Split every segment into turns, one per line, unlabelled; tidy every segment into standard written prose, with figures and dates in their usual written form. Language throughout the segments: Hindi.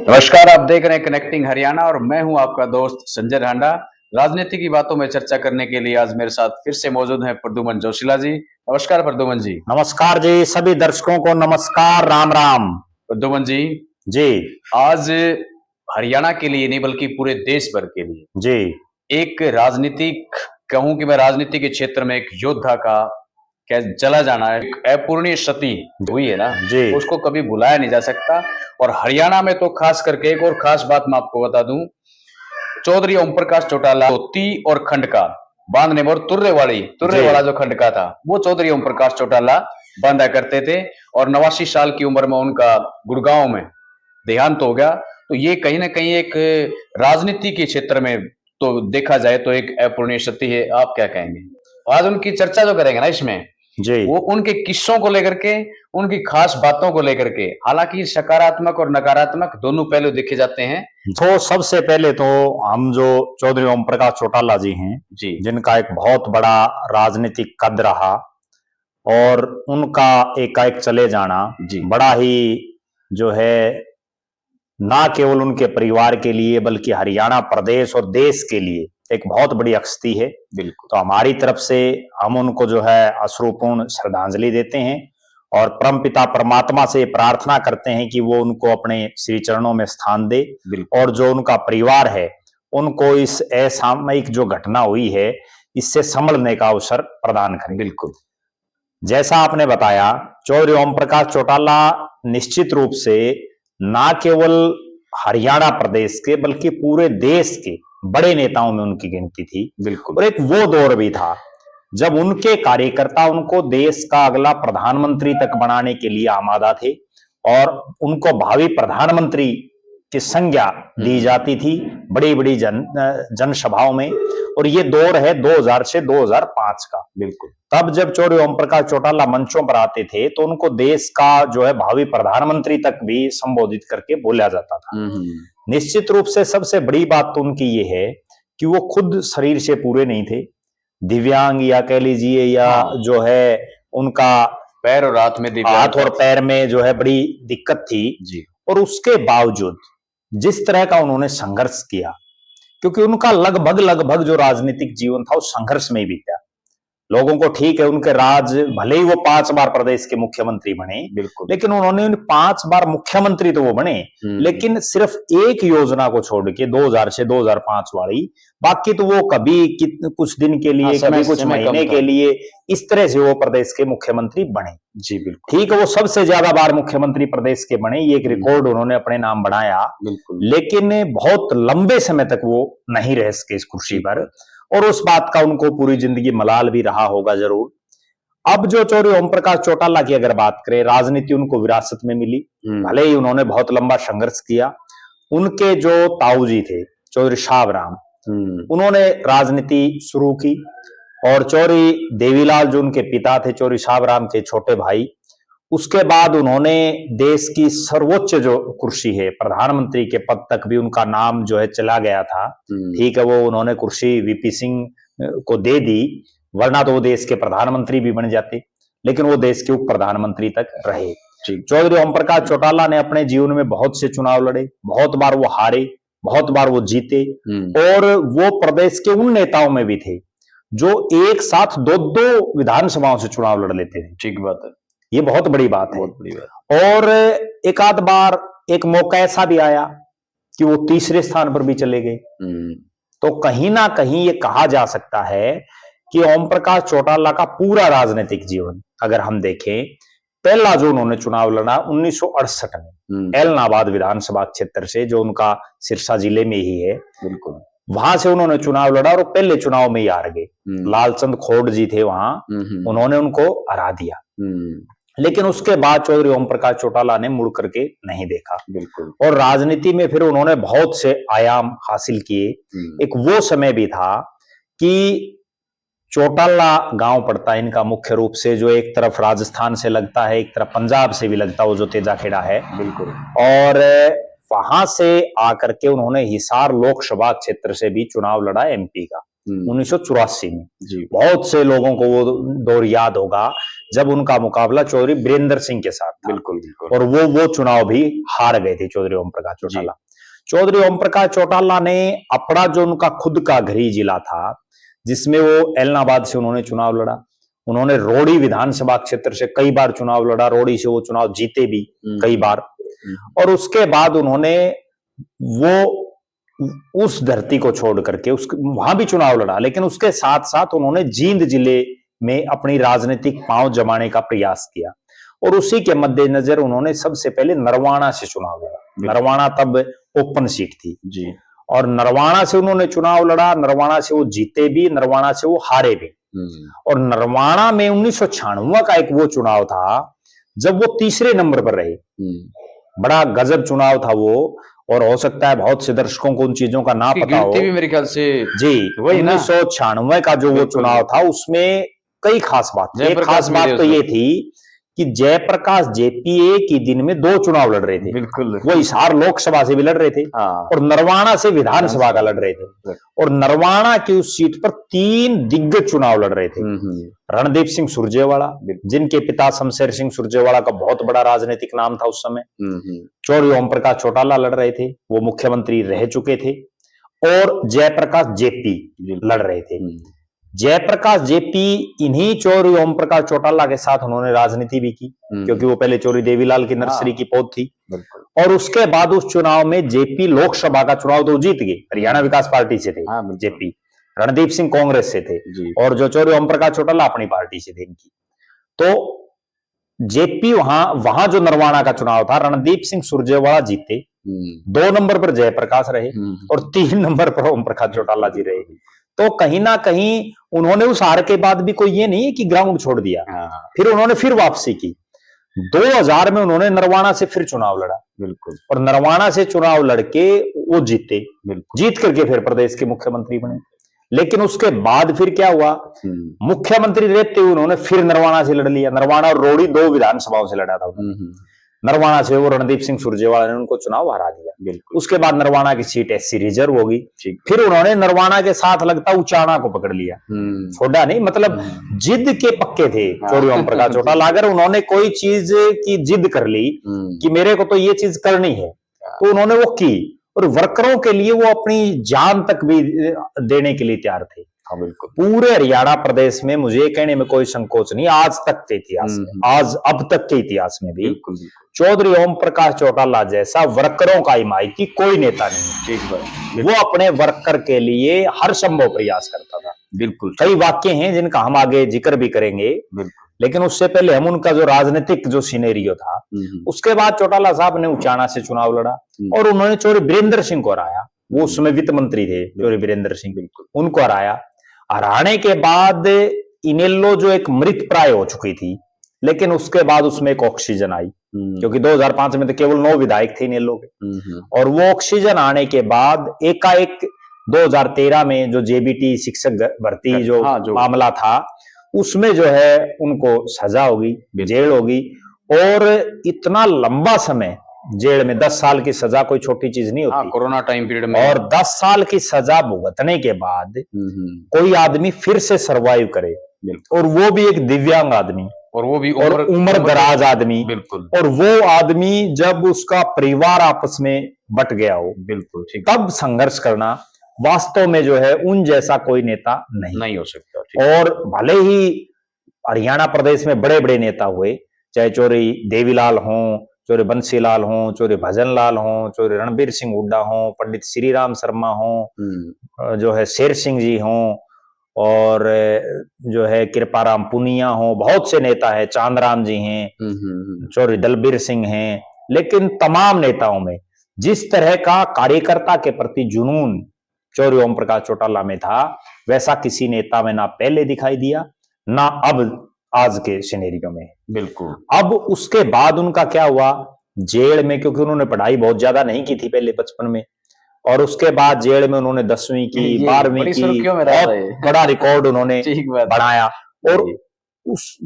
नमस्कार, आप देख रहे हैं कनेक्टिंग हरियाणा और मैं हूं आपका दोस्त संजय रांडा। राजनीति की बातों में चर्चा करने के लिए आज मेरे साथ फिर से मौजूद हैं प्रद्युमन जोशीला जी। नमस्कार प्रद्युमन जी।
नमस्कार जी, सभी दर्शकों को नमस्कार, राम राम।
प्रद्युमन जी,
जी
आज हरियाणा के लिए नहीं बल्कि पूरे देश भर के लिए
जी
एक राजनीतिक कहूं कि मैं राजनीति के क्षेत्र में एक योद्धा का क्या चला जाना है, एक अपूरणीय क्षति हुई है ना,
जी
उसको कभी भुलाया नहीं जा सकता। और हरियाणा में तो खास करके एक और खास बात मैं आपको बता दूं, चौधरी ओम प्रकाश चौटाला धोती और खंड का बांधने में, और तुर्रे
जी
वाला जो खंड का था वो चौधरी ओम प्रकाश चौटाला बांधा करते थे। और 89 साल की उम्र में उनका गुड़गांव में देहांत हो गया। तो ये कहीं ना कहीं एक राजनीति के क्षेत्र में तो देखा जाए तो एक अपूरणीय क्षति है। आप क्या कहेंगे? आज उनकी चर्चा जो करेंगे ना इसमें,
जी
वो उनके किस्सों को लेकर के, उनकी खास बातों को लेकर के, हालांकि सकारात्मक और नकारात्मक दोनों पहलू देखे जाते हैं।
तो सबसे पहले तो हम जो चौधरी ओम प्रकाश चौटाला जी हैं,
जी
जिनका एक बहुत बड़ा राजनीतिक कद रहा और उनका एकाएक चले जाना
जी
बड़ा ही जो है ना केवल उनके परिवार के लिए बल्कि हरियाणा प्रदेश और देश के लिए एक बहुत बड़ी अक्षति है।
बिल्कुल।
तो हमारी तरफ से हम उनको जो है अश्रुपूर्ण श्रद्धांजलि देते हैं और परमपिता परमात्मा से प्रार्थना करते हैं कि वो उनको अपने श्री चरणों में स्थान दे
बिल्कुल।
और जो उनका परिवार है उनको इस असामयिक जो घटना हुई है इससे संभलने का अवसर प्रदान करें।
बिल्कुल।
जैसा आपने बताया, चौधरी ओम प्रकाश चौटाला निश्चित रूप से ना केवल हरियाणा प्रदेश के बल्कि पूरे देश के बड़े नेताओं में उनकी गिनती थी।
बिल्कुल।
और एक वो दौर भी था जब उनके कार्यकर्ता उनको देश का अगला प्रधानमंत्री तक बनाने के लिए आमादा थे और उनको भावी प्रधानमंत्री की संज्ञा दी जाती थी बड़ी बड़ी जनसभाओं में। और ये दौर है 2000 से 2005 का।
बिल्कुल।
तब जब चौधरी ओम प्रकाश चौटाला मंचों पर आते थे तो उनको देश का जो है भावी प्रधानमंत्री तक भी संबोधित करके बोला जाता था। निश्चित रूप से सबसे बड़ी बात तो उनकी ये है कि वो खुद शरीर से पूरे नहीं थे, दिव्यांग या कह लीजिए या जो है उनका
पैर और हाथ में
हाथ और पैर में जो है बड़ी दिक्कत थी
जी।
और उसके बावजूद जिस तरह का उन्होंने संघर्ष किया, क्योंकि उनका लगभग जो राजनीतिक जीवन था वो संघर्ष में ही बीता। लोगों को ठीक है उनके राज भले ही वो 5 बार प्रदेश के मुख्यमंत्री बने,
बिल्कुल।
लेकिन उन्होंने 5 बार मुख्यमंत्री तो वो बने, लेकिन सिर्फ एक योजना को छोड़ के 2000 से 2005 वाली, बाकी तो वो कभी कुछ दिन के लिए, कभी कुछ महीने के लिए इस तरह से वो प्रदेश के मुख्यमंत्री बने।
जी बिल्कुल।
ठीक है, वो सबसे ज्यादा बार मुख्यमंत्री प्रदेश के बने, ये एक रिकॉर्ड उन्होंने अपने नाम बनाया।
बिल्कुल।
लेकिन बहुत लंबे समय तक वो नहीं रह सके इस कुर्सी पर और उस बात का उनको पूरी जिंदगी मलाल भी रहा होगा जरूर। अब जो चौधरी ओम प्रकाश चौटाला की अगर बात करें, राजनीति उनको विरासत में मिली, भले ही उन्होंने बहुत लंबा संघर्ष किया। उनके जो ताऊ जी थे चौधरी शाहबराम, उन्होंने राजनीति शुरू की और चौधरी देवीलाल जो उनके पिता थे, चौधरी शाहबराम के छोटे भाई, उसके बाद उन्होंने देश की सर्वोच्च जो कुर्सी है प्रधानमंत्री के पद तक भी उनका नाम जो है चला गया था। ठीक है, वो उन्होंने कुर्सी वीपी सिंह को दे दी, वरना तो वो देश के प्रधानमंत्री भी बन जाते, लेकिन वो देश के उप प्रधानमंत्री तक रहे। चौधरी ओम प्रकाश चौटाला ने अपने जीवन में बहुत से चुनाव लड़े, बहुत बार वो हारे, बहुत बार वो जीते और वो प्रदेश के उन नेताओं में भी थे जो एक साथ 2-2 विधानसभाओं से चुनाव लड़ लेते थे।
ठीक बात है,
ये बहुत बड़ी बात है।
बहुत बड़ी बात।
और एक आध बार एक मौका ऐसा भी आया कि वो तीसरे स्थान पर भी चले गए। तो कहीं ना कहीं ये कहा जा सकता है कि ओम प्रकाश चौटाला का पूरा राजनीतिक जीवन अगर हम देखें, पहला जो उन्होंने चुनाव लड़ा 1968 में एलनाबाद विधानसभा क्षेत्र से, जो उनका सिरसा जिले में ही है,
बिल्कुल,
वहां से उन्होंने चुनाव लड़ा और पहले चुनाव में ही हार गए। लालचंद खोड़ जी थे वहां, उन्होंने उनको हरा दिया। लेकिन उसके बाद चौधरी ओम प्रकाश चौटाला ने मुड़ करके नहीं देखा।
बिल्कुल।
और राजनीति में फिर उन्होंने बहुत से आयाम हासिल किए। एक वो समय भी था कि चौटाला गांव पड़ता है इनका मुख्य रूप से, जो एक तरफ राजस्थान से लगता है, एक तरफ पंजाब से भी लगता है, वो जो तेजाखेड़ा है।
बिल्कुल।
और वहां से आकर के उन्होंने हिसार लोकसभा क्षेत्र से भी चुनाव लड़ा एमपी का 1984 में।
जी।
बहुत से लोगों को वो दौर याद होगा जब उनका मुकाबला चौधरी बीरेंद्र सिंह के साथ था।
बिल्कुल बिल्कुल।
और वो चुनाव भी हार गए थे चौधरी ओम प्रकाश चौटाला। चौधरी ओम प्रकाश चौटाला ने अपना जो उनका खुद का गृह जिला था, जिसमें वो एलनाबाद से उन्होंने चुनाव लड़ा, उन्होंने रोड़ी विधानसभा क्षेत्र से कई बार चुनाव लड़ा, रोड़ी से वो चुनाव जीते भी कई बार। और उसके बाद उन्होंने वो उस धरती को छोड़ करके वहां भी चुनाव लड़ा, लेकिन उसके साथ साथ उन्होंने जींद जिले में अपनी राजनीतिक पांव जमाने का प्रयास किया। और उसी के मद्देनजर उन्होंने सबसे पहले नरवाना से चुनाव लड़ा। नरवाना तब ओपन सीट थी
जी।
और नरवाना से उन्होंने चुनाव लड़ा, नरवाना से वो जीते भी, नरवाना से वो हारे भी। और नरवाना में 1996 का एक वो चुनाव था जब वो तीसरे नंबर पर रहे। बड़ा गजब चुनाव था वो, और हो सकता है बहुत से दर्शकों को उन चीजों का ना पता हो।
भी मेरे ख्याल से
जी,
वही
1996 का जो वो चुनाव था उसमें कई खास बात थी। एक खास बात तो ये थी कि जयप्रकाश जेपी एक ही दिन में 2 चुनाव लड़ रहे थे।
बिल्कुल।
वो हिसार लोकसभा से भी लड़ रहे थे और नरवाना से विधानसभा का लड़ रहे थे। और नरवाना की उस सीट पर 3 दिग्गज चुनाव लड़ रहे थे। रणदीप सिंह सुरजेवाला, जिनके पिता शमशेर सिंह सुरजेवाला का बहुत बड़ा राजनीतिक नाम था उस समय। चौधरी ओम प्रकाश चौटाला लड़ रहे थे, वो मुख्यमंत्री रह चुके थे। और जयप्रकाश जेपी लड़ रहे थे। जयप्रकाश जेपी इन्हीं चौधरी ओम प्रकाश चौटाला के साथ उन्होंने राजनीति भी की, क्योंकि वो पहले चौधरी देवीलाल की नर्सरी की पौध थी। और उसके बाद उस चुनाव में जेपी लोकसभा का चुनाव तो जीत गए, हरियाणा विकास पार्टी से थे जेपी। रणदीप सिंह कांग्रेस से थे और जो चौधरी ओम प्रकाश चौटाला अपनी पार्टी से थे इनकी। तो जेपी वहां जो नरवाना का चुनाव था, रणदीप सिंह सुरजेवाला जीते, 2 नंबर पर जयप्रकाश रहे और 3 नंबर पर ओम प्रकाश चौटाला जी रहे। तो कहीं ना कहीं उन्होंने उस हार के बाद भी कोई ये नहीं कि ग्राउंड छोड़ दिया, फिर उन्होंने फिर वापसी की। 2000 में उन्होंने नरवाना से फिर चुनाव लड़ा। बिल्कुल। और नरवाना से चुनाव लड़के वो जीते, जीत करके फिर प्रदेश के मुख्यमंत्री बने। लेकिन उसके बाद फिर क्या हुआ, मुख्यमंत्री रहते हुए उन्होंने फिर नरवाना से लड़ लिया। नरवाना और रोड़ी 2 विधानसभाओं से लड़ा था उन्होंने। नरवाना से वो रणदीप सिंह सुरजेवाला ने उनको चुनाव हरा दिया। उसके बाद नरवाना की सीट एससी रिजर्व होगी। फिर उन्होंने नरवाना के साथ लगता उचाना को पकड़ लिया, छोड़ा नहीं। मतलब जिद के पक्के थे चौधरी ओम प्रकाश चौटाला। अगर उन्होंने कोई चीज की जिद कर ली कि मेरे को तो ये चीज करनी है, तो उन्होंने वो की। और वर्करों के लिए वो अपनी जान तक भी देने के लिए तैयार थे। बिल्कुल। पूरे हरियाणा प्रदेश में मुझे कहने में कोई संकोच नहीं, आज तक के इतिहास में, अब तक के इतिहास में भी चौधरी ओम प्रकाश चौटाला जैसा वर्करों का हिमायती कोई नेता नहीं। वो अपने वर्कर के लिए हर संभव प्रयास करता था। बिल्कुल। कई वाक्य हैं जिनका हम आगे जिक्र भी करेंगे, लेकिन उससे पहले हम उनका जो राजनीतिक जो सिनेरियो था, उसके बाद चौटाला साहब ने उचाना से चुनाव लड़ा और उन्होंने चौधरी बीरेंद्र सिंह को हराया। वो उस समय वित्त मंत्री थे चौधरी बीरेंद्र सिंह, उनको हराया। हराने के बाद इनेलो जो एक मृत प्राय हो चुकी थी, लेकिन उसके बाद उसमें एक ऑक्सीजन आई, क्योंकि 2005 में तो केवल 9 विधायक थे इनेलो के। और वो ऑक्सीजन आने के बाद एकाएक 2013 में जो जेबीटी शिक्षक भर्ती जो मामला था, उसमें जो है उनको सजा होगी, जेल होगी। और इतना लंबा समय जेल में, 10 साल की सजा कोई छोटी चीज नहीं होती।
कोरोना टाइम पीरियड में। और
10 साल की सजा भुगतने के बाद कोई आदमी फिर से सरवाइव करे, और वो भी एक दिव्यांग आदमी,
और वो भी
उम्र दराज आदमी।
बिल्कुल।
और वो आदमी जब उसका परिवार आपस में बट गया हो, बिल्कुल, तब संघर्ष करना वास्तव में जो है उन जैसा कोई नेता नहीं
हो सकता।
और भले ही हरियाणा प्रदेश में बड़े बड़े नेता हुए, चाहे चौधरी देवीलाल हों, चौधरी बंसीलाल हों, चौधरी भजनलाल हों, चौधरी रणबीर सिंह हुड्डा हों, पंडित श्री राम शर्मा हों, जो है शेर सिंह जी हों, और जो है कृपाराम पुनिया हों, बहुत से नेता है, चांदराम जी हैं, चौधरी दलबीर सिंह हैं। लेकिन तमाम नेताओं में जिस तरह का कार्यकर्ता के प्रति जुनून चौधरी ओम प्रकाश चौटाला में था, वैसा किसी नेता में ना पहले दिखाई दिया, ना अब आज के सिनेरियो में। बिल्कुल। अब उसके बाद उनका क्या हुआ, जेल में, क्योंकि उन्होंने पढ़ाई बहुत ज्यादा नहीं की थी पहले बचपन में, और उसके बाद जेल में उन्होंने 10वीं की, 12वीं की, बहुत बड़ा रिकॉर्ड उन्होंने बनाया। और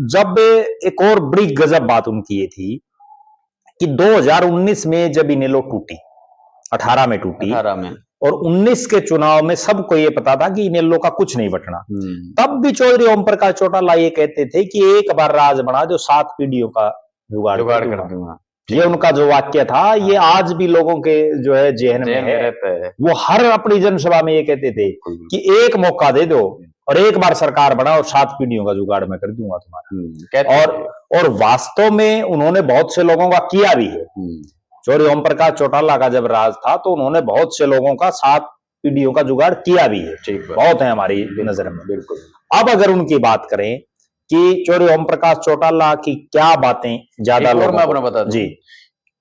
जब एक और बड़ी गजब बात उनकी ये थी कि 2019 में जब इनेलो टूटी, 18 में टूटी, और 19 के चुनाव में सबको ये पता था कि इनेलो का कुछ नहीं बटना। तब भी चौधरी ओम प्रकाश चौटाला ये कहते थे कि एक बार राज बना जो 7 पीढ़ियों का जुगाड़ कर दूंगा। ये उनका जो वाक्य था, ये आज भी लोगों के जो है जेहन में है। वो हर अपनी जनसभा में ये कहते थे कि एक मौका दे दो और एक बार सरकार बना और 7 पीढ़ियों का जुगाड़ मैं कर दूंगा तुम्हारा। और वास्तव में उन्होंने बहुत से लोगों का किया भी है। चौधरी ओम प्रकाश चौटाला का जब राज था तो उन्होंने बहुत से लोगों का 7 पीढ़ियों का जुगाड़ किया भी है, बहुत है हमारी नजर में।
बिल्कुल।
अब अगर उनकी बात करें कि चौधरी ओम प्रकाश चौटाला की क्या बातें ज्यादा लोगों
मैं अपना बता दूं।
जी,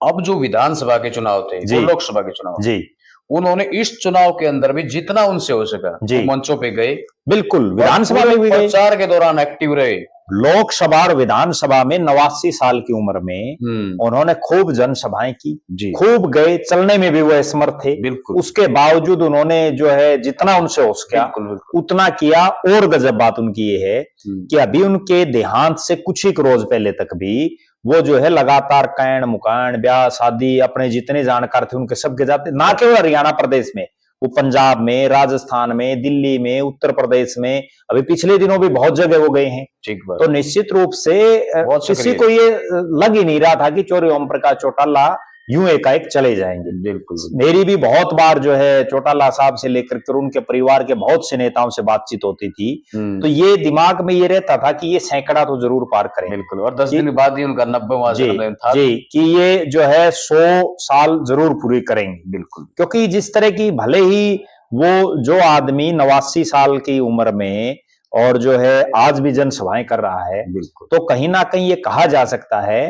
अब जो विधानसभा के चुनाव थे, वो लोकसभा के चुनाव
जी,
उन्होंने इस चुनाव के अंदर भी जितना उनसे हो सका मंचों पे गए,
बिल्कुल विधानसभा में भी
प्रचार के दौरान एक्टिव रहे।
लोकसभा और विधानसभा में 89 साल की उम्र में उन्होंने खूब जनसभाएं की, खूब गए, चलने में भी वो असमर्थ थे। उसके बावजूद उन्होंने जो है जितना उनसे हो सका उतना किया। और गजब बात उनकी ये है कि अभी उनके देहांत से कुछ ही रोज पहले तक भी वो जो है लगातार कैण मुकान ब्याह शादी अपने जितने जानकार थे उनके सबके जाते, ना केवल हरियाणा प्रदेश में, वो पंजाब में, राजस्थान में, दिल्ली में, उत्तर प्रदेश में, अभी पिछले दिनों भी बहुत जगह वो गए हैं। तो निश्चित रूप से किसी को ये लग ही नहीं रहा था कि चौधरी ओम प्रकाश चौटाला यूं एकाएक चले जाएंगे। बिल्कुल। मेरी भी बहुत बार जो है चौटाला साहब से लेकर के उनके परिवार के बहुत से नेताओं से बातचीत होती थी, तो ये दिमाग में ये रहता था कि ये सैकड़ा तो जरूर पार करें।
बिल्कुल। और 10 दिन बाद ही उनका 90वां जन्मदिन था।
जी, कि ये जो है 100 साल जरूर पूरी करेंगे।
बिल्कुल।
क्योंकि जिस तरह की, भले ही वो जो आदमी 89 साल की उम्र में और जो है आज भी जनसभाएं कर रहा है, तो कहीं ना कहीं ये कहा जा सकता है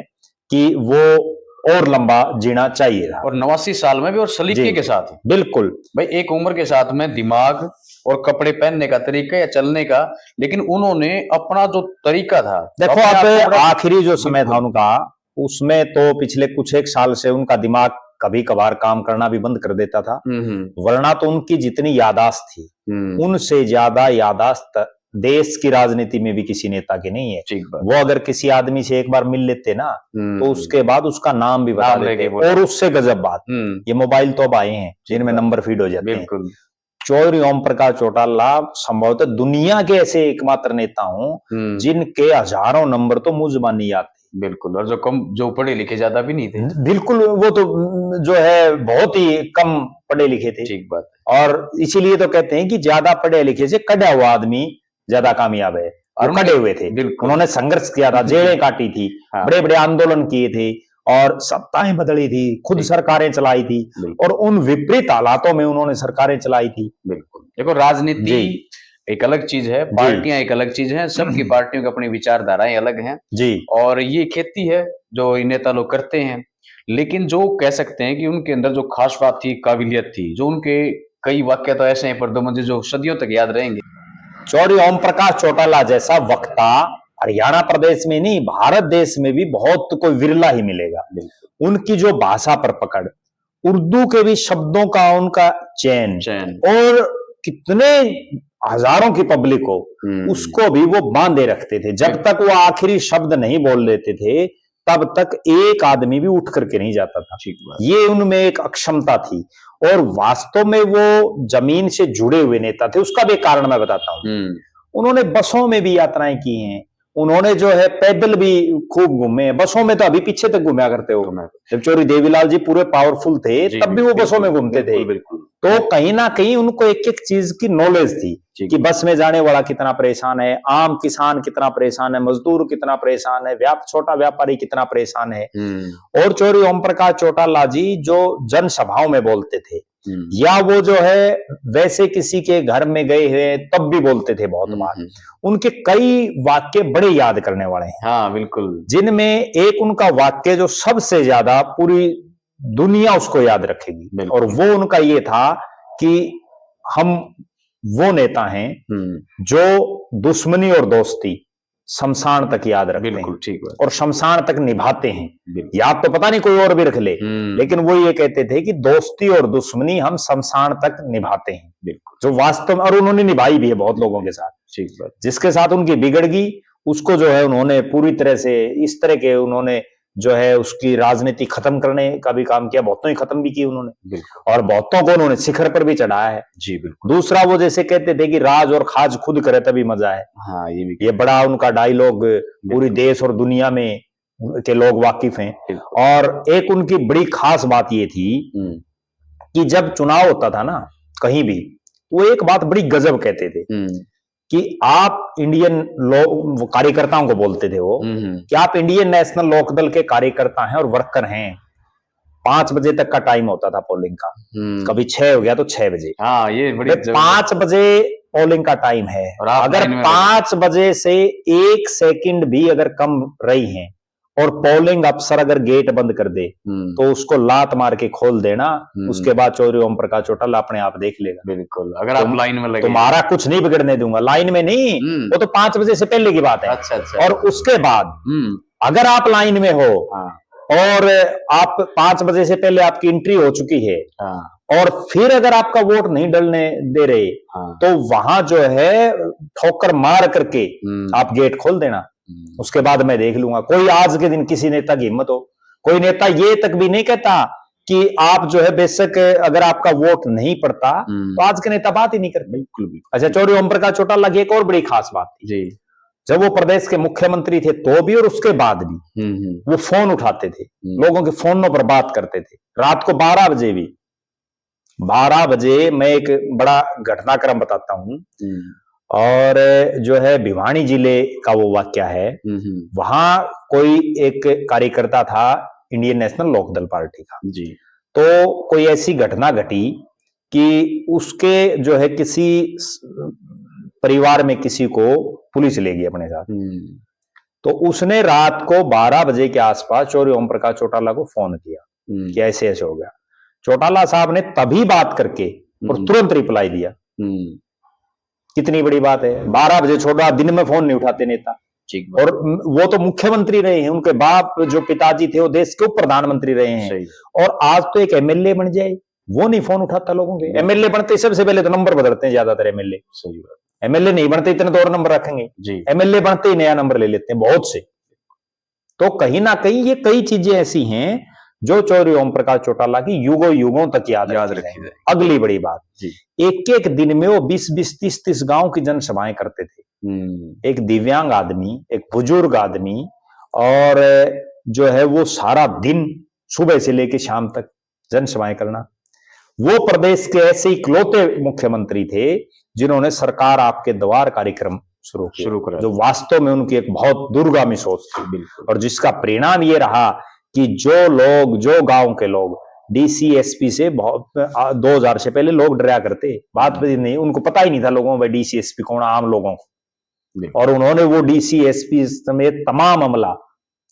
कि वो और लंबा जीना चाहिए था।
और 89 साल में भी और सलीके के साथ।
बिल्कुल
भाई, एक उम्र के साथ में दिमाग और कपड़े पहनने का तरीका या चलने का, लेकिन उन्होंने अपना जो तरीका था,
देखो आप आखिरी जो समय था उनका, उसमें तो पिछले कुछ एक साल से उनका दिमाग कभी कभार काम करना भी बंद कर देता था, वरना तो उनकी जितनी यादाश्त थी उनसे ज्यादा यादाश्त देश की राजनीति में भी किसी नेता की नहीं है। वो अगर किसी आदमी से एक बार मिल लेते ना तो उसके बाद उसका नाम भी बता देते। और उससे गजब बात, ये मोबाइल तो अब आए हैं जिनमें नंबर फीड हो जाते हैं। चौधरी ओम प्रकाश चौटाला संभवतः दुनिया के ऐसे एकमात्र नेता हूं जिनके हजारों नंबर तो मुंह जुबानी याद थे।
बिल्कुल। और जो पढ़े लिखे ज्यादा भी नहीं थे।
बिल्कुल, वो तो जो है बहुत ही कम पढ़े लिखे थे।
ठीक बात।
और इसीलिए तो कहते हैं कि ज्यादा पढ़े लिखे से कड़ा हुआ आदमी ज्यादा कामयाब है। और कड़े हुए थे, उन्होंने संघर्ष किया था, जेलें काटी थी, बड़े बड़े आंदोलन किए थे और सत्ताएं बदली थी, खुद सरकारें चलाई थी और उन विपरीत हालातों में उन्होंने सरकारें चलाई थी।
बिल्कुल। देखो, राजनीति एक अलग चीज है, पार्टियां एक अलग चीज है, सबकी पार्टियों की अपनी विचारधाराएं अलग हैं जी। और ये खेती है जो नेता लोग करते हैं, लेकिन जो कह सकते हैं कि उनके अंदर जो खास बात थी, काबिलियत थी, जो उनके कई वाक्य तो ऐसे हैं पर मुझे जो सदियों तक याद रहेंगे।
चौधरी ओम प्रकाश चौटाला जैसा वक्ता हरियाणा प्रदेश में नहीं, भारत देश में भी बहुत कोई विरला ही मिलेगा। उनकी जो भाषा पर पकड़, उर्दू के भी शब्दों का उनका चयन और कितने हजारों की पब्लिक हो उसको भी वो बांधे रखते थे। जब तक वो आखिरी शब्द नहीं बोल लेते थे तब तक एक आदमी भी उठ करके नहीं जाता था। ये उनमें एक अक्षमता थी और वास्तव में वो जमीन से जुड़े हुए नेता थे। उसका भी कारण मैं बताता हूं। उन्होंने बसों में भी यात्राएं की हैं, उन्होंने जो है पैदल भी खूब घूमे। बसों में तो अभी पीछे तक घूमा करते हो, जब चौधरी देवीलाल जी पूरे पावरफुल थे तब भी वो बसों में घूमते थे। तो कहीं ना कहीं उनको एक एक चीज की नॉलेज थी कि बस में जाने वाला कितना परेशान है, आम किसान कितना परेशान है, मजदूर कितना परेशान है, छोटा व्यापारी कितना परेशान है। और चौधरी ओम प्रकाश चौटाला जी जो जनसभाओं में बोलते थे या वो जो है वैसे किसी के घर में गए हैं तब भी बोलते थे बहुत बार, उनके कई वाक्य बड़े याद करने वाले हैं।
हाँ बिल्कुल।
जिनमें एक उनका वाक्य जो सबसे ज्यादा पूरी दुनिया उसको याद रखेगी और वो उनका ये था कि हम वो नेता हैं जो दुश्मनी और दोस्ती शमशान तक याद रखते हैं।
ठीक है।
और शमशान तक निभाते हैं। याद तो पता नहीं कोई और भी रख ले, लेकिन वो ये कहते थे कि दोस्ती और दुश्मनी हम शमशान तक निभाते हैं। बिल्कुल। जो वास्तव में, और उन्होंने निभाई भी है बहुत लोगों के साथ। ठीक बात। जिसके साथ उनकी बिगड़ गई उसको जो है उन्होंने पूरी तरह से इस तरह के उन्होंने जो है उसकी राजनीति खत्म करने का भी काम किया, बहुतों ही खत्म भी की उन्होंने,
बिल्कुल।
और बहुतों को उन्होंने शिखर पर भी चढ़ाया है।
जी बिल्कुल।
दूसरा, वो जैसे कहते थे कि राज और खाज खुद करे तभी मजा है,
हाँ, ये भी
ये बड़ा उनका डायलॉग पूरी देश और दुनिया में के लोग वाकिफ हैं।
बिल्कुल।
और एक उनकी बड़ी खास बात ये थी कि जब चुनाव होता था ना कहीं भी, वो एक बात बड़ी गजब कहते थे कि आप इंडियन लोग कार्यकर्ताओं को बोलते थे वो कि आप इंडियन नेशनल लोकदल के कार्यकर्ता हैं और वर्कर हैं। 5 बजे तक का टाइम होता था पोलिंग का, कभी 6 हो गया तो 6 बजे।
हाँ, ये बड़ी
5 बजे पोलिंग का टाइम है, अगर 5 बजे से 1 सेकंड भी अगर कम रही है और पोलिंग अफसर अगर गेट बंद कर दे तो उसको लात मार के खोल देना, उसके बाद चौधरी ओम प्रकाश चौटाला अपने आप देख लेगा।
बिल्कुल, अगर आप लाइन में लगे,
तुम्हारा कुछ नहीं बिगड़ने दूंगा, लाइन में नहीं, वो तो 5 बजे से पहले की बात है।
अच्छा।
और उसके बाद अगर आप लाइन में हो और आप 5 बजे से पहले आपकी एंट्री हो चुकी है और फिर अगर आपका वोट नहीं डलने दे रहे तो वहां जो है ठोकर मार करके आप गेट खोल देना, उसके बाद मैं देख लूंगा। कोई आज के दिन किसी नेता की हिम्मत हो, कोई नेता ये तक भी नहीं कहता कि आप जो है बेशक अगर आपका वोट नहीं पड़ता तो आज के नेता बात ही नहीं करते। बिल्कुल। अच्छा, चौधरी ओम प्रकाश चौटाला की एक और बड़ी खास बात थी जी, जब वो प्रदेश के मुख्यमंत्री थे तो भी और उसके बाद भी वो फोन उठाते थे, लोगों के फोनों पर बात करते थे, रात को 12 बजे भी। 12 बजे मैं एक बड़ा घटनाक्रम बताता हूं, और जो है भिवानी जिले का वो वाक्य है। वहां कोई एक कार्यकर्ता था इंडियन नेशनल लोकदल पार्टी का जी, तो कोई ऐसी घटना घटी कि उसके जो है किसी परिवार में किसी को पुलिस ले गई अपने साथ, तो उसने रात को 12 बजे के आसपास चौधरी ओम प्रकाश चौटाला को फोन किया कि ऐसे ऐसे हो गया। चौटाला साहब ने तभी बात करके और तुरंत रिप्लाई दिया। कितनी बड़ी बात है, 12 बजे छोड़ा, दिन में फोन नहीं उठाते नेता। और वो तो मुख्यमंत्री रहे हैं, उनके बाप जो पिताजी थे वो देश के उप प्रधानमंत्री रहे हैं, और आज तो एक एमएलए बन जाए वो नहीं फोन उठाता लोगों के। एमएलए बनते सबसे पहले तो नंबर बदलते हैं ज्यादातर एमएलए, सही बात। एमएलए नहीं बनते इतने तो और नंबर रखेंगे जी, एमएलए बनते ही नया नंबर ले लेते हैं बहुत से। तो कहीं ना कहीं ये कई चीजें ऐसी हैं जो चौधरी ओम प्रकाश चौटाला की युगों युगों तक याद रखी जाए। अगली बड़ी बात जी, एक दिन में वो 20-20, 30-30 गांव की जनसभाएं करते थे। एक दिव्यांग आदमी, एक बुजुर्ग आदमी, और जो है वो सारा दिन सुबह से लेकर शाम तक जनसभाएं करना। वो प्रदेश के ऐसे इकलौते मुख्यमंत्री थे जिन्होंने सरकार आपके द्वार कार्यक्रम शुरू किया, जो वास्तव में उनकी एक बहुत दूरगामी सोच थी, और जिसका परिणाम ये रहा कि जो गांव के लोग डीसीएसपी से बहुत 2000 से पहले लोग डरा करते, बात नहीं, उनको पता ही नहीं था लोगों में डीसीएसपी कौन, आम लोगों को। और उन्होंने वो डीसीएसपी समेत तमाम अमला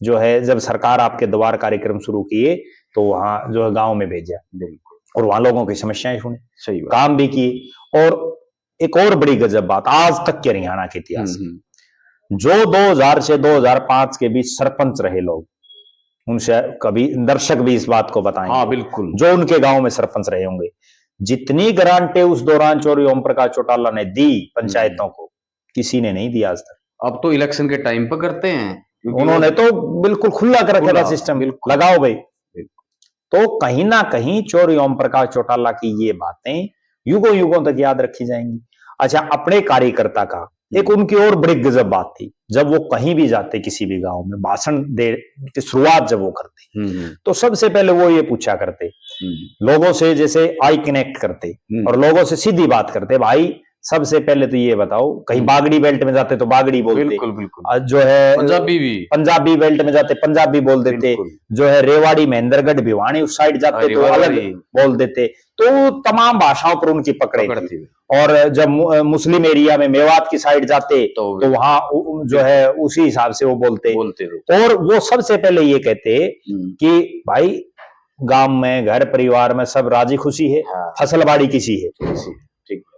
जो है जब सरकार आपके द्वार कार्यक्रम शुरू किए तो वहां जो है गांव में भेजा, और वहां लोगों की समस्याएं सुनी, सही काम भी किए। और एक और बड़ी गजब बात आज तक के हरियाणा के इतिहास में, जो 2000 से 2005 के बीच सरपंच रहे लोग, उनसे कभी दर्शक भी इस बात को बताएंगे, हाँ बिल्कुल, जो उनके गांव में सरपंच रहे होंगे, जितनी ग्रांटें उस दौरान चौधरी ओम प्रकाश चौटाला ने दी पंचायतों को, किसी ने नहीं दिया आज तक।
अब तो इलेक्शन के टाइम पर करते हैं,
उन्होंने तो बिल्कुल खुला कर रखा था सिस्टम, लगाओ भाई। तो कहीं ना कहीं चौधरी ओम प्रकाश चौटाला की ये बातें युगों युगों तक याद रखी जाएंगी। अच्छा, अपने कार्यकर्ता का एक उनकी और बड़ी गजब बात थी, जब वो कहीं भी जाते किसी भी गांव में भाषण दे की शुरुआत जब वो करते तो सबसे पहले वो ये पूछा करते लोगों से, जैसे आई कनेक्ट करते और लोगों से सीधी बात करते, भाई सबसे पहले तो ये बताओ, कहीं बागड़ी बेल्ट में जाते तो बागड़ी बोलते, बिल्कुल बिल्कुल, जो है पंजाबी बेल्ट में जाते पंजाबी बोल देते, जो है रेवाड़ी महेंद्रगढ़ भिवानी उस साइड जाते तो अलग बोल देते। तो तमाम भाषाओं पर उनकी पकड़े थी। और जब मुस्लिम एरिया में मेवात की साइड जाते तो वहां जो है उसी हिसाब से वो बोलते। और वो सबसे पहले ये कहते कि भाई गांव में घर परिवार में सब राजी खुशी है, फसलबाड़ी किसी है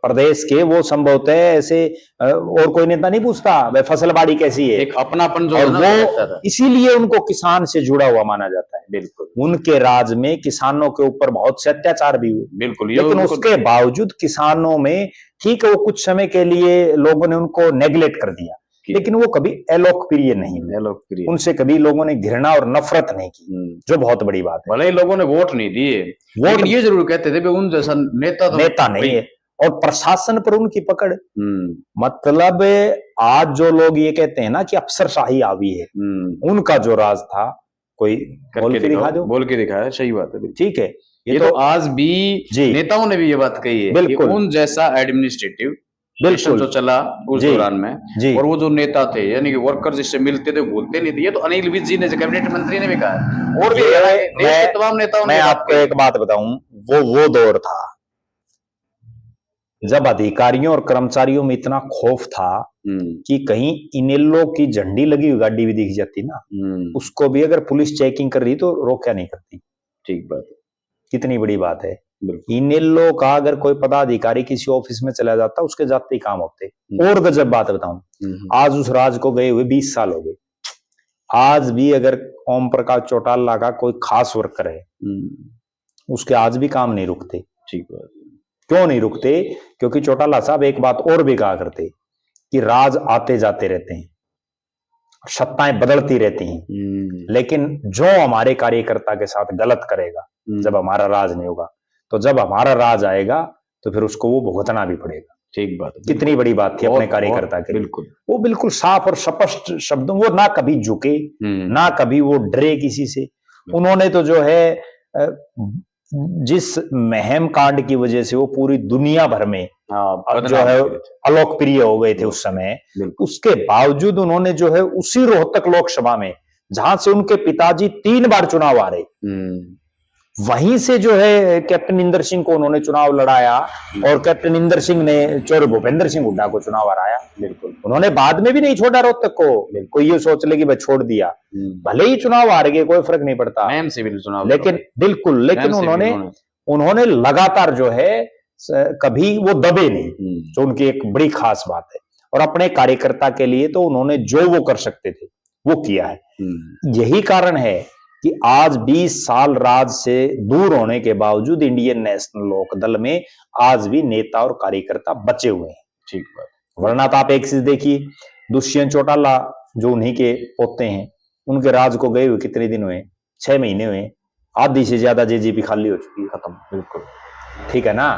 प्रदेश के, वो संभवतः ऐसे और कोई नेता नहीं पूछता भाई फसलबाड़ी कैसी है, एक अपनापन जो है वो, इसीलिए उनको किसान से जुड़ा हुआ माना जाता है। बिल्कुल, उनके राज में किसानों के ऊपर बहुत से अत्याचार भी हुए, बिल्कुल, लेकिन उसके बावजूद किसानों में ठीक है वो कुछ समय के लिए लोगों ने उनको नेग्लेक्ट कर दिया,
की,
लेकिन वो कभी अलोकप्रिय नहीं हुए,
लोकप्रिय,
उनसे कभी लोगों ने घृणा और नफरत नहीं की, जो बहुत बड़ी बात है।
भले ही लोगों ने वोट नहीं दिए,
वोट
लेकिन ये जरूर कहते थे उन जैसा नेता तो
नेता नहीं है, और प्रशासन पर उनकी पकड़, मतलब आज जो लोग ये कहते हैं ना कि अफसरशाही हावी है, उनका जो राज था, कोई बोल के दिखा दो,
बोल के दिखाया, सही बात है।
ठीक है,
ये तो आज भी
जी
नेताओं ने भी ये बात कही है कि
बिल्कुल
उन जैसा एडमिनिस्ट्रेटिव सिस्टम
बिल्कुल
जो चला उस
जी
दौरान में,
जी
और वो जो नेता थे यानी कि वर्कर जिससे मिलते थे भूलते नहीं थे, ये तो अनिल विज जी ने, कैबिनेट मंत्री ने भी कहा है, और भी हरियाणा के देश के तमाम नेताओं ने
मैं
ये बात
आपको
कही।
एक बात बताऊं, वो दौर था जब अधिकारियों और कर्मचारियों में इतना खौफ था कि कहीं इनेलो की झंडी लगी हुई गाड़ी भी दिख जाती ना, उसको भी अगर पुलिस चेकिंग कर रही तो रोका नहीं करती।
ठीक बात है,
कितनी बड़ी बात है। इनेलो का अगर कोई पदाधिकारी किसी ऑफिस में चला जाता, उसके जाते ही काम होते। और गजब बात बताऊं, आज उस राज को गए हुए 20 साल हो गए, आज भी अगर ओम प्रकाश चौटाला का कोई खास वर्कर है, उसके आज भी काम नहीं रुकते।
ठीक बात है।
क्यों नहीं रुकते? क्योंकि चौटाला साहब एक बात और भी कहा करते कि राज आते जाते रहते हैं, सत्ताएं बदलती रहती हैं, लेकिन जो हमारे कार्यकर्ता के साथ गलत करेगा, जब हमारा राज नहीं होगा, तो जब हमारा राज आएगा तो फिर उसको वो भुगतना भी पड़ेगा।
ठीक बात है।
कितनी बड़ी बात थी अपने कार्यकर्ता के लिए।
बिल्कुल, वो
बिल्कुल साफ और स्पष्ट शब्दों, वो ना कभी झुके, ना कभी वो डरे किसी से। उन्होंने तो जो है जिस महम कांड की वजह से वो पूरी दुनिया भर में जो है अलोकप्रिय हो गए थे उस समय, उसके बावजूद उन्होंने जो है उसी रोहतक लोकसभा में, जहां से उनके पिताजी 3 बार चुनाव हारे, वहीं से जो है कैप्टन इंदर सिंह को उन्होंने चुनाव लड़ाया, और कैप्टन इंदर सिंह ने चौर भूपेंद्र सिंह हुड्डा को चुनाव हराया। बिल्कुल, उन्होंने बाद में भी नहीं छोड़ा रोहतक को, कोई ये सोच ले कि भाई छोड़ दिया, भले ही चुनाव हार गए, कोई फर्क नहीं पड़ता, लेकिन बिल्कुल, लेकिन उन्होंने लगातार जो है कभी वो दबे नहीं, जो उनकी एक बड़ी खास बात है। और अपने कार्यकर्ता के लिए तो उन्होंने जो वो कर सकते थे वो किया है। यही कारण है कि आज 20 साल राज से दूर होने के बावजूद इंडियन नेशनल लोकदल में आज भी नेता और कार्यकर्ता बचे हुए हैं। ठीक बात। वरना तो आप एक चीज देखिए, दुष्यंत चौटाला जो उन्हीं के पोते हैं, उनके राज को गए हुए कितने दिन हुए? 6 महीने हुए, आधी से ज्यादा जेजीपी खाली हो चुकी है, खत्म। बिल्कुल, ठीक है ना।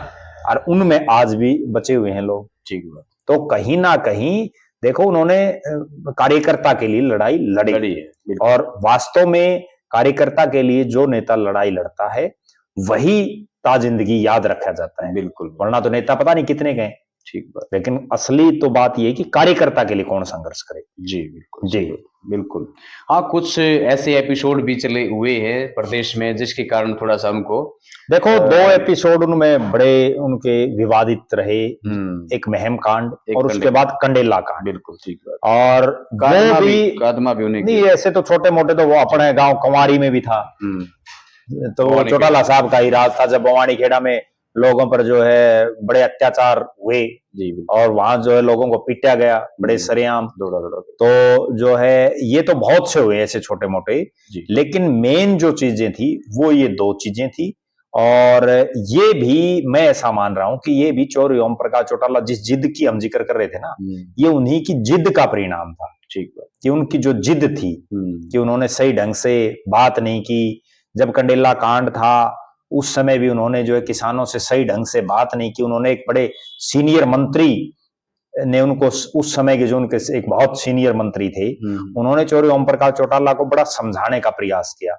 और उनमें आज भी बचे हुए हैं लोग। ठीक बात। तो कहीं ना कहीं देखो, उन्होंने कार्यकर्ता के लिए लड़ाई लड़ी है, और वास्तव में कार्यकर्ता के लिए जो नेता लड़ाई लड़ता है वही जिंदगी याद रखा जाता है। बिल्कुल, वरना तो नेता पता नहीं कितने गए। ठीक बात। लेकिन असली तो बात यह कि कार्यकर्ता के लिए कौन संघर्ष करे। जी बिल्कुल, जी
बिल्कुल। हाँ, कुछ ऐसे एपिसोड भी चले हुए हैं प्रदेश में जिसके कारण थोड़ा सा उनको,
देखो 2 एपिसोड उनमें बड़े उनके विवादित रहे, एक महम कांड और उसके बाद कंडेला कांड। बिल्कुल, ठीक बात। और
कादमा भी उन्हें
नहीं, ऐसे तो छोटे मोटे तो वो अपने गांव कंवारी में भी था, तो चौटाला साहब का ही राज था जब बवानी खेड़ा में लोगों पर जो है बड़े अत्याचार हुए, और वहां जो है लोगों को पीटा गया बड़े सरेआम। तो जो है ये तो बहुत से हुए ऐसे छोटे मोटे, लेकिन मेन जो चीजें थी वो ये 2 चीजें थी। और ये भी मैं ऐसा मान रहा हूं कि ये भी चौधरी ओम प्रकाश चौटाला जिस जिद की हम जिक्र कर रहे थे ना, ये उन्हीं की जिद का परिणाम था। ठीक है, कि उनकी जो जिद थी कि उन्होंने सही ढंग से बात नहीं की। जब कंडेला कांड था उस समय भी उन्होंने जो है किसानों से सही ढंग से बात नहीं की। उन्होंने एक बड़े सीनियर मंत्री ने उनको, उस समय के जो उनके एक बहुत सीनियर मंत्री थे, उन्होंने चौधरी ओम प्रकाश चौटाला को बड़ा समझाने का प्रयास किया।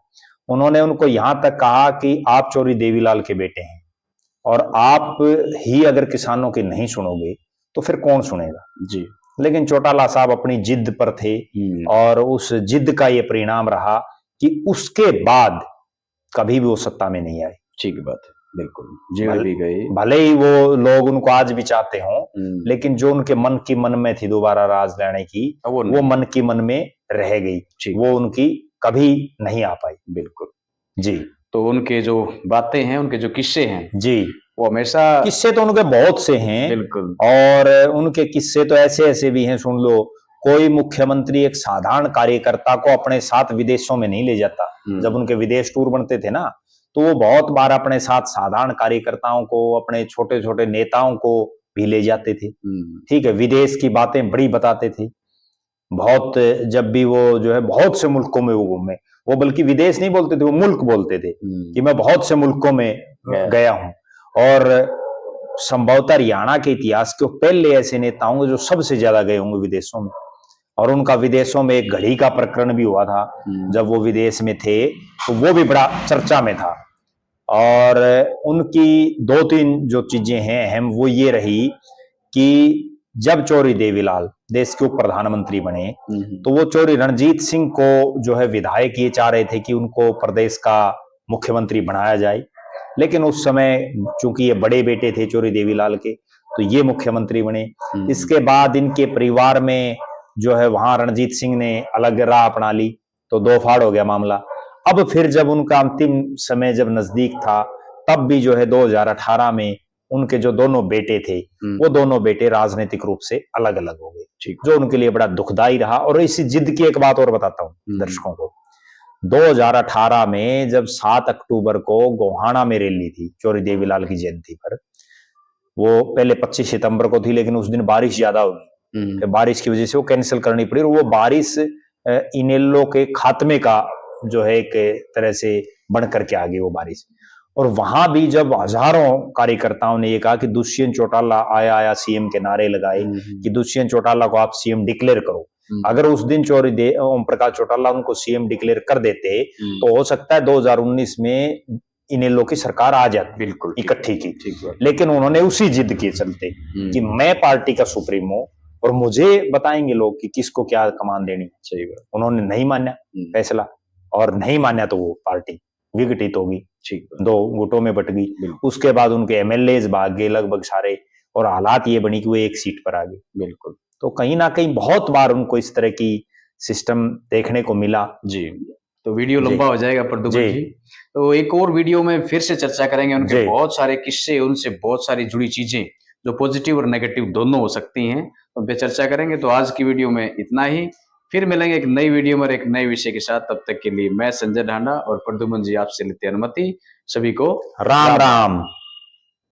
उन्होंने उनको यहां तक कहा कि आप चौधरी देवीलाल के बेटे हैं, और आप ही अगर किसानों की नहीं सुनोगे तो फिर कौन सुनेगा। जी, लेकिन चौटाला साहब अपनी जिद पर थे, और उस जिद का ये परिणाम रहा कि उसके बाद कभी भी वो सत्ता में नहीं आए। ठीक बात है, बिल्कुल, जेल भी गए, भले ही वो लोग उनको आज भी चाहते हों, लेकिन जो उनके मन की मन में थी दोबारा राज लेने की, वो मन की मन में रह गई, वो उनकी कभी नहीं आ पाई। बिल्कुल जी।
तो उनके जो बातें हैं, उनके जो किस्से हैं
जी,
वो हमेशा,
किस्से तो उनके बहुत से हैं।
बिल्कुल,
और उनके किस्से तो ऐसे ऐसे भी हैं, सुन लो। कोई मुख्यमंत्री एक साधारण कार्यकर्ता को अपने साथ विदेशों में नहीं ले जाता। जब उनके विदेश टूर बनते थे ना, तो वो बहुत बार अपने साथ साधारण कार्यकर्ताओं को, अपने छोटे छोटे नेताओं को भी ले जाते थे। ठीक है, विदेश की बातें बड़ी बताते थे। बहुत, जब भी वो जो है बहुत से मुल्कों में वो घूमे, वो बल्कि विदेश नहीं बोलते थे, वो मुल्क बोलते थे कि मैं बहुत से मुल्कों में गया हूं। और संभवतः हरियाणा के इतिहास के पहले ऐसे नेता होंगे जो सबसे ज्यादा गए होंगे विदेशों में। और उनका विदेशों में एक घड़ी का प्रकरण भी हुआ था, जब वो विदेश में थे तो वो भी बड़ा चर्चा में था। और उनकी दो तीन जो चीजें हैं अहम, वो ये रही कि जब चौधरी देवीलाल देश के उप प्रधानमंत्री बने तो वो चौधरी रणजीत सिंह को जो है विधायक ये चाह रहे थे कि उनको प्रदेश का मुख्यमंत्री बनाया जाए, लेकिन उस समय चूंकि ये बड़े बेटे थे चौधरी देवीलाल के, तो ये मुख्यमंत्री बने। इसके बाद इनके परिवार में जो है वहां रणजीत सिंह ने अलग राह अपना ली, तो दो फाड़ हो गया मामला। अब फिर जब उनका अंतिम समय जब नजदीक था, तब भी जो है 2018 में उनके जो दोनों बेटे थे, वो दोनों बेटे राजनीतिक रूप से अलग अलग हो गए, जो उनके लिए बड़ा दुखदाई रहा। और इसी जिद की एक बात और बताता हूं दर्शकों को, 2018 में जब 7 अक्टूबर को गोहाना में रैली थी चौधरी देवीलाल की जयंती पर, वो पहले 25 सितंबर को थी, लेकिन उस दिन बारिश ज्यादा होगी, फिर बारिश की वजह से वो कैंसिल करनी पड़ी। और वो बारिश इनेलो के खात्मे का जो है एक तरह से बन करके आ गई वो बारिश। और वहां भी जब हजारों कार्यकर्ताओं ने ये कहा कि दुष्यंत चौटाला आया आया सीएम के नारे लगाए कि दुष्यंत चौटाला को आप सीएम डिक्लेयर करो, अगर उस दिन चौधरी ओम प्रकाश चौटाला उनको सीएम डिक्लेयर कर देते तो हो सकता है 2019 में इनेलो की सरकार आ जाती, बिल्कुल इकट्ठी की। लेकिन उन्होंने उसी जिद के चलते कि मैं पार्टी का सुप्रीमो और मुझे बताएंगे लोग कि किसको क्या कमान देनी चाहिए, उन्होंने नहीं माना फैसला, और नहीं माना तो वो पार्टी विघटित होगी, दो गुटों में बट गई। उसके बाद उनके एमएलए भाग गए लगभग सारे, और हालात ये बनी कि वो एक सीट पर आ गए। बिल्कुल, तो कहीं ना कहीं बहुत बार उनको इस तरह की सिस्टम देखने को मिला।
जी, तो वीडियो लंबा हो जाएगा प्रद्युमन जी, तो एक और वीडियो में फिर से चर्चा करेंगे उनके बहुत सारे किस्से, उनसे बहुत सारी जुड़ी चीजें जो पॉजिटिव और नेगेटिव दोनों हो सकती हैं, उन पे चर्चा करेंगे। तो आज की वीडियो में इतना ही, फिर मिलेंगे एक नई वीडियो में एक नए विषय के साथ। तब तक के लिए मैं संजय ढांडा और प्रद्युमन जी आपसे लेते अनुमति। सभी को
राम राम।